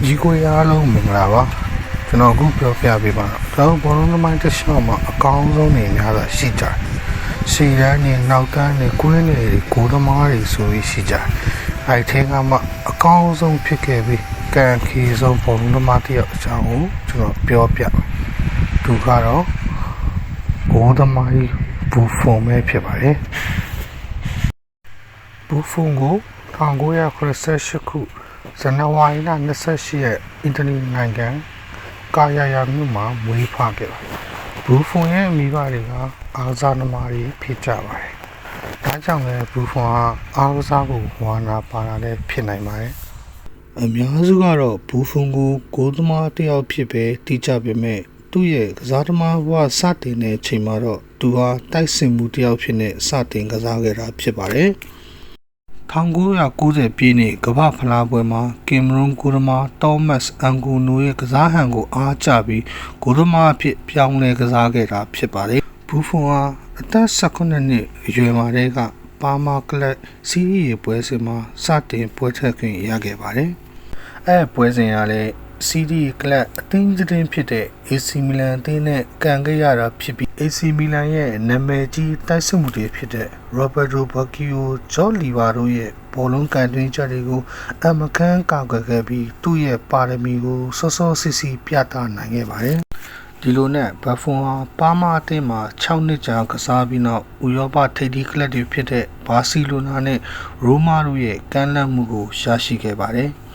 ကြီးကိုရအားလုံးမင်္ဂလာပါကျွန်တော်အခုပြောပြပေးပါတော့ဘောလုံးသမိုင်းတစ်လျှောက်မှာအကောင်းဆုံးနေများစွာရှိကြတယ်ရှေ့တန်းနဲ့နောက်တန်းနဲ့ကွင်းတွေကိုသမားတွေဆိုပြီးရှိကြတယ်အဲ့ထဲကမှအကောင်းဆုံးဖြစ်ခဲ့ပြီးကံခီဆုံးဘောလုံးသမားတစ်ယောက်အကြောင်းကိုကျွန်တော်ပြောပြသူကတော့ဘောသမားကြီးဘူဖုန်ပဲဖြစ်ပါတယ်ဘူဖုန်ကို1988ခုဇန်နဝါရီလ28ရက်အင်တာနက်နိုင်ငံကာယာယာမြို့မှာမွေးဖွားခဲ့ပါတယ်။ဘူဖွန်ရဲ့မိဘတွေကအားကစားသမားတွေဖြစ်ကြပါတယ်။ဒါကြောင့်လည်းဘူဖွန်ဟာအားကစားကိုဝါနာပါတာလည်းဖြစ်နိုင်ပါတယ်။အများစုကတော့ဘူဖွန်ကိုဂိုးသမားတစ်ယောက်ဖြစ်ပဲသိကြပေမဲ့သူ့ရဲ့ကစားသမားဘဝစတင်တဲ့အချိန်မှာတော့သူဟာတိုက်စစ်မှုတစ်ယောက်ဖြစ်နေစတင်ကစားခဲ့တာဖြစ်ပါတယ်။1990ပြည့်နှစ်ကမ္ဘာဖလားပွဲမှာကင်မရွန်ဂိုးသမားတောမတ်အန်ဂူနိုရဲ့ကစားဟန်ကိုအားကျပြီးဂိုးသမားအဖြစ်ပြောင်းလဲကစားခဲ့တာဖြစ်ပါတယ်။ဘူဖွန်ဟာအသက်18နှစ်အရွယ်မှာတည်းကပါမာကလပ်စီးရီးရဲ့ပွဲစဉ်မှာစတင်ပွဲထွက်ခွင့်ရခဲ့ပါတယ်။အဲပွဲစဉ်ကလည်းစီးရီးကလပ်အသင်းသတင်းဖြစ်တဲ့ AC မီလန်အသင်းနဲ့ကန်ခဲ့ရတာဖြစ်ပြီး AC မီလန်ရဲ့နာမည်ကြီးတိုက်စစ်မှုတွေဖြစ်တဲ့ Roberto Baggio, John Liva တို့ရဲ့ဘောလုံးကန်တွင်းချက်တွေကိုအမကန်ကောက်ခဲ့ပြီးသူ့ရဲ့ပါရမီကိုစောစောစစ်စစ်ပြသနိုင်ခဲ့ပါတယ်။ဒီလိုနဲ့ဘဖွန်ဟာပါမာအသင်းမှာ6နှစ်ကြာကစားပြီးနောက်ဥရောပထိပ်သီးကလပ်တွေဖြစ်တဲ့ဘာစီလိုနာနဲ့ရိုမာတို့ရဲ့ကမ်းလှမ်းမှုကိုရရှိခဲ့ပါတယ်။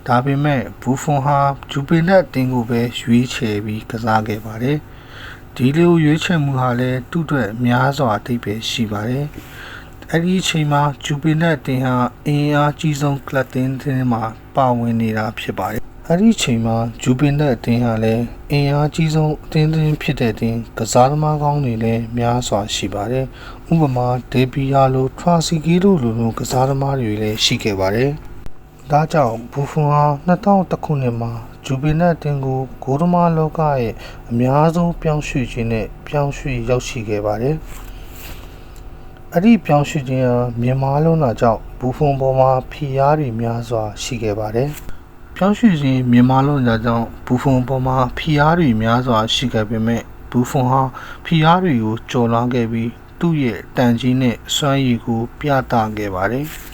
ဒါပေမဲ့ဘူဖွန်ဟာဂျူပင်နက်အသင်းကိုပဲရွေးချယ်ပြီးကစားခဲ့ပါတယ်။ဒီလိုရွေးချယ်မှုဟာလည်းသူ့အတွက်များစွာအထိပ္ပယ်ရှိပါတယ်။အဲ့ဒီအချိန်မှာဂျူပင်နက်အသင်းဟာအင်အားကြီးဆုံးကလပ်တင်းမှာပါဝင်နေတာဖြစ်ပါတယ်။အဲ့ဒီအချိန်မှာဂျူပင်နက်အသင်းဟာလည်းအင်အားကြီးဆုံးအသင်းဖြစ်တဲ့အသင်းကစားသမားကောင်းတွေလည်းများစွာရှိပါတယ်။ဥပမာဒေပီယာလိုထရာစီကီတို့လိုကစားသမားတွေလည်းရှိခဲ့ပါတယ်။ဒါကြောင့်ဘူဖွန်ဟာ2001ခုနှစ်မှာဂျူပင်နက်အသင်းကိုဂိုးသမားလောကရဲ့အများဆုံးပြောင်းရွှေ့ခြင်းနဲ့ပြောင်းရွှေ့ရောက်ရှိခဲ့ပါတယ်။အဲ့ဒီပြောင်းရွှေ့ခြင်းဟာမြန်မာလုံးတာကြောင့်ဘူဖွန်ပေါ်မှာဖိအားတွေများစွာရှိခဲ့ပါတယ်။ပြောင်းရွှေ့ခြင်းမြန်မာလုံးတာကြောင့်ဘူဖွန်ပေါ်မှာဖိအားတွေများစွာရှိခဲ့ပေမဲ့ဘူဖွန်ဟာဖိအားတွေကိုကျော်လွှားခဲ့ပြီးသူ့ရဲ့တန်ကြီးနဲ့စွမ်းရည်ကိုပြသခဲ့ပါတယ်။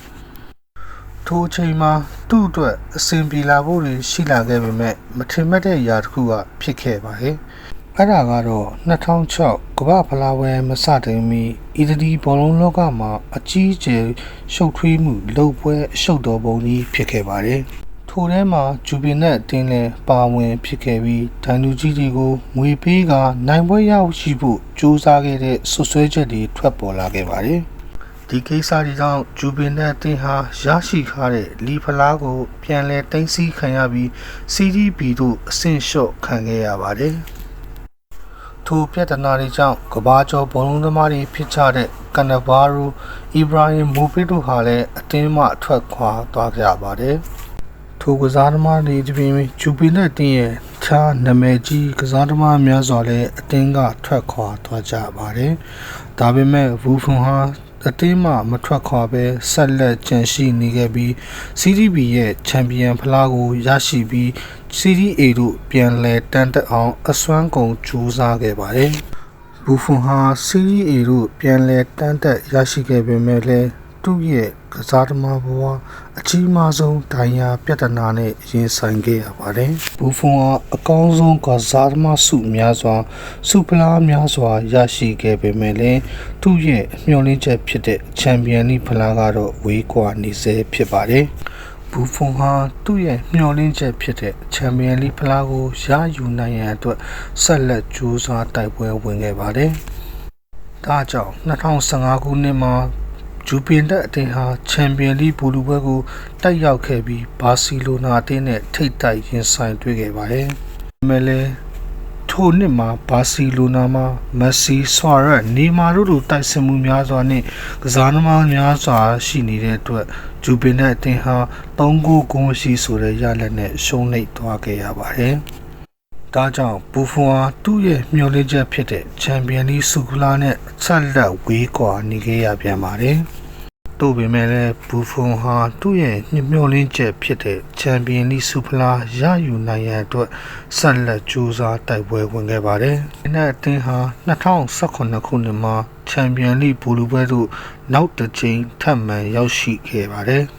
ထိုအချိန်မှာသူ့အတွက်အဆင်ပြေလာဖို့ရှိလာခဲ့ပေမဲ့မထင်မှတ်တဲ့အရာတစ်ခုကဖြစ်ခဲ့ပါတယ်။အဲ့ဒါကတော့2006ကမ္ဘာဖလားပွဲမစတင်မီအီတလီဘောလုံးလောကမှာအကြီးအကျယ်ရှုပ်ထွေးမှုလုပ်ပွဲအရှုပ်တော်ပုံကြီးဖြစ်ခဲ့ပါတယ်။ထိုထဲမှာဂျူပင်နက်အသင်းလည်းပါဝင်ဖြစ်ခဲ့ပြီးဒိုင်လူကြီးတွေကိုငွေပေးကနိုင်ပွဲရရှိဖို့ကြိုးစားခဲ့တဲ့ဆွဆွဲချက်တွေထွက်ပေါ်လာခဲ့ပါတယ်။ဒီကိစ္စတွေကြောင့်ဂျူပင်နက်အသင်းဟာရရှိထားတဲ့လီဖလားကိုပြန်လည်တင်စီခံရပြီး CDB တို့အဆင့်လျှော့ခံခဲ့ရပါတယ်။ထိုပြဿနာတွေကြောင့်ကဘာကျော်ဘောလုံးသမားတွေဖြစ်ကြတဲ့ကန်နဗာရိုအီဘရာဟင်မိုဖစ်တို့ဟာလည်းအသင်းမှထွက်ခွာသွားကြပါတယ်။ထိုကစားသမားတွေပြင်ဂျူပင်နက်အသင်းရဲ့ခြားနာမည်ကြီးကစားသမားများစွာလည်းအသင်းကထွက်ခွာသွားကြပါတယ်။ဒါပေမဲ့ဘူဖွန်ဟာအသင်းမှမထွက်ခွာပဲဆက်လက်ကျန်ရှိနေခဲ့ပြီး CDB ရဲ့ချန်ပီယံဖလားကိုရရှိပြီး CDA တို့ပြန်လည်တန်းတက်အောင်အစွမ်းကုန်ကြိုးစားခဲ့ပါတယ်။ဘူဖွန်ဟာ CDA တို့ပြန်လည်တန်းတက်ရရှိခဲ့ပေမဲ့လည်းသူ့ရဲ့ကစားသမားဘဝအကြီးမားဆုံးဒိုင်ယာပြဿနာနဲ့ရင်ဆိုင်ခဲ့ရပါတယ်။ဘူဖွန်ဟာအကောင်းဆုံးကစားသမားစုများစွာစုဖလားများစွာရရှိခဲ့ပေမဲ့လည်းသူ့ရဲ့မျှော်လင့်ချက်ဖြစ်တဲ့ချန်ပီယံလိဖလားကတော့ဝေးကွာနေဆဲဖြစ်ပါတယ်။ဘူဖွန်ဟာသူ့ရဲ့မျှော်လင့်ချက်ဖြစ်တဲ့ချန်ပီယံလိဖလားကိုရယူနိုင်ရန်အတွက်ဆက်လက်ကြိုးစားတိုက်ပွဲဝင်ခဲ့ပါတယ်။ဒါကြောင့်2015ခုနှစ်မှာဂျူပင်နက်အသင်းဟာချန်ပီယံလိဘူလူပွဲကိုတိုက်ရောက်ခဲ့ပြီးဘာစီလိုနာအသင်းနဲ့ထိပ်တိုက်ရင်ဆိုင်တွေ့ခဲ့ပါတယ်။ဒါပေမဲ့လည်းထိုနှစ်မှာဘာစီလိုနာမှာမက်ဆီဆွာရက်နီမာတို့လိုတိုက်စစ်မှုများစွာနဲ့ကစားသမားများစွာရှိနေတဲ့အတွက်ဂျူပင်နက်အသင်းဟာ3ဂိုးကိုရှိဆိုတဲ့ရလဒ်နဲ့ရှုံးနိမ့်သွားခဲ့ရပါတယ်။ဒါကြောင့်ဘူဖွန်ဟာသူ့ရဲ့မျှော်လင့်ချက်ဖြစ်တဲ့ချန်ပီယံလိဆုဖလားနဲ့ဆက်လက်ဝေးကွာနေခဲ့ရပြန်ပါတယ်။ တို့ပေမဲ့လည်းဘူဖွန်ဟာသူ့ရဲ့ညှို့မျှော်လင့်ချက်ဖြစ်တဲ့ချန်ပီယံလိဆုဖလားရယူနိုင်ရန်အတွက်ဆက်လက်ကြိုးစားတိုက်ပွဲဝင်ခဲ့ပါတယ်။ဒီနေ့အသင်းဟာ2018ခုနှစ်မှာချန်ပီယံလိဘူလူပွဲသို့နောက်တစ်ကြိမ်ထပ်မံရောက်ရှိခဲ့ပါတယ်။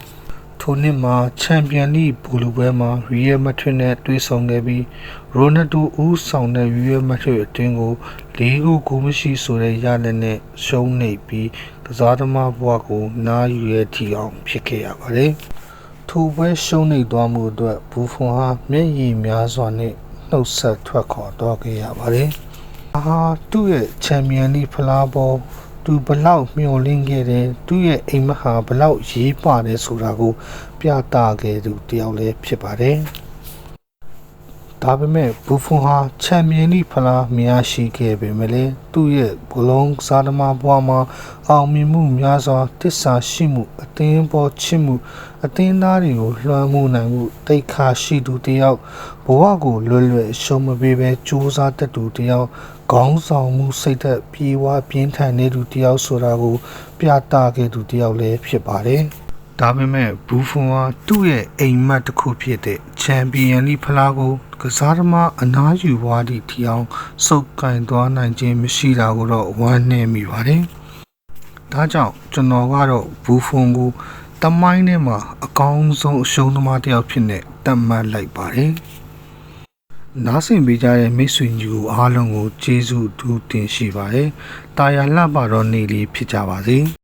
ထိုနှစ်မှာချန်ပီယံလိဘူလူပွဲမှာရီယယ်မက်ဒရစ်နဲ့တွေ့ဆုံခဲ့ပြီးရိုနယ်ဒိုဦးဆောင်တဲ့ရီယယ်မက်ဒရစ်အသင်းကို4 ဂိုးမရှိဆိုတဲ့ရလဒ်နဲ့ရှုံးနိမ့်ပြီးကစားသမားဘဝကိုနားယူရထီအောင်ဖြစ်ခဲ့ရပါတယ်။ထိုပွဲရှုံးနိမ့်သွားမှုအတွက်ဘူဖွန်ဟာမျက်ရည်များစွာနဲ့နှုတ်ဆက်ထွက်ခွာသွားခဲ့ရပါတယ်။သူ့ရဲ့ချန်ပီယံလိဖလားပေါ်သူဘလောက်မျှော်လင့်ခဲ့တယ်သူ့ရဲ့အိမ်မက်ဟာဘလောက်ရေးပါတယ်ဆိုတာကိုပြသခဲ့သူတယောက်လည်းဖြစ်ပါတယ်။ဒါပေမဲ့ဘူဖွန်ဟာချန်ပီယံလိဖလားမရရှိခဲ့ပေမဲ့လည်းသူ့ရဲ့ဘလုံးကစားသမားဘဝမှာအောင်မြင်မှုများစွာတစ္ဆာရှိမှုအသင်းပေါ်ချစ်မှုအသင်းသားတွေကိုလွှမ်းမိုးနိုင်မှုတိတ်ခါရှိသူတယောက်ဘဝကိုလွတ်လွတ်ရှုံးမပေးဘဲစူးစမ်းတတ်သူတယောက်ခေါင်းဆောင်မှုစိတ်သက်ပြေဝပြင်းထန်နေသူတယောက်ဆိုတာကိုပြသခဲ့သူတယောက်လည်းဖြစ်ပါတယ်။ဒါပေမဲ့ဘူဖွန်ဟာသူ့ရဲ့အိမ်မက်တစ်ခုဖြစ်တဲ့ချန်ပီယံလိဖလားကိုကစားသမားအနားယူဝါးသည့်ထီအောင်စုပ်ကင်သွားနိုင်ခြင်းမရှိတာကိုတော့ဝမ်းနည်းမိပါတယ်။ဒါကြောင့်ကျွန်တော်ကတော့ဘူဖွန်ကိုတမိုင်းထဲမှာအကောင်းဆုံးအရှုံးသမားတစ်ယောက်ဖြစ်နေသတ်မှတ်လိုက်ပါတယ်။နားဆင်ပေးကြတဲ့မိတ်ဆွေညီကိုအားလုံးကိုကျေးဇူးတူတင်ရှိပါတယ်။တာယာလှပတော့နေ့လေးဖြစ်ကြပါစေ။